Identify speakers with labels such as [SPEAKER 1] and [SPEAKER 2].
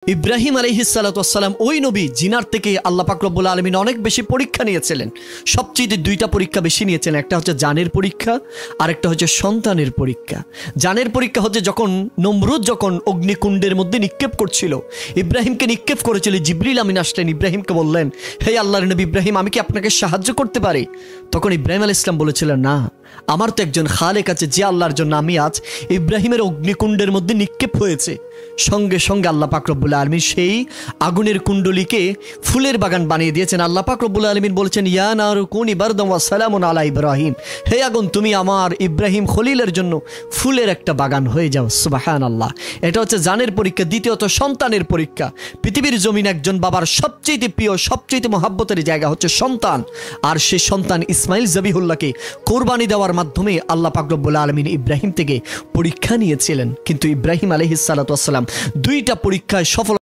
[SPEAKER 1] ইব্রাহিম আলাইহিস সালাতু ওয়াস সালাম ওই নবী জিনার থেকে আল্লাহ পাক রব্বুল আলামিন অনেক বেশি পরীক্ষা নিয়েছিলেন। সবচেয়ে দুইটা পরীক্ষা বেশি নিয়েছিলেন, একটা হচ্ছে জানের পরীক্ষা আর একটা হচ্ছে সন্তানের পরীক্ষা। জানের পরীক্ষা হচ্ছে যখন নমরুদ যখন অগ্নিকুণ্ডের মধ্যে নিক্ষেপ করছিল, ইব্রাহিমকে নিক্ষেপ করেছিল, জিবরিল আমিন আসলেন, ইব্রাহিমকে বললেন, হে আল্লাহর নবী ইব্রাহিম, আমি কি আপনাকে সাহায্য করতে পারি? তখন ইব্রাহিম আলাইহিস সালাম বলেছিলেন, না, আমার তো একজন খালেক আছে যে আল্লাহর জন্য আমি আজ ইব্রাহিমের অগ্নিকুণ্ডের মধ্যে নিক্ষেপ হয়েছে। সঙ্গে সঙ্গে আল্লাহ পাক রব্বুল আলামিন সেই আগুনের কুণ্ডলীকে ফুলের বাগান বানিয়ে দিয়েছেন। আল্লাহ পাক রব্বুল আলামিন বলেছেন, ইয়া নারু কুনি বারদাম ওয়া সালামুন আলা ইব্রাহিম, হে আগুন তুমি আমার ইব্রাহিম খলিলের জন্য ফুলের একটা বাগান হয়ে যাও। সুবহানাল্লাহ। এটা হচ্ছে জানের পরীক্ষা। দ্বিতীয়ত সন্তানের পরীক্ষা। পৃথিবীর জমিন একজন বাবার সবচেয়ে প্রিয় সবচেয়ে মহব্বতের জায়গা হচ্ছে সন্তান, আর সেই সন্তান ইসমাইল জবিহুল্লাহকে কোরবানি দেওয়ার মাধ্যমে আল্লাহ পাক রব্বুল আলামিন ইব্রাহিম থেকে পরীক্ষা নিয়েছিলেন। কিন্তু ইব্রাহিম আলাইহিস সালাতু ওয়াস সালাম দুইটা পরীক্ষায় সফল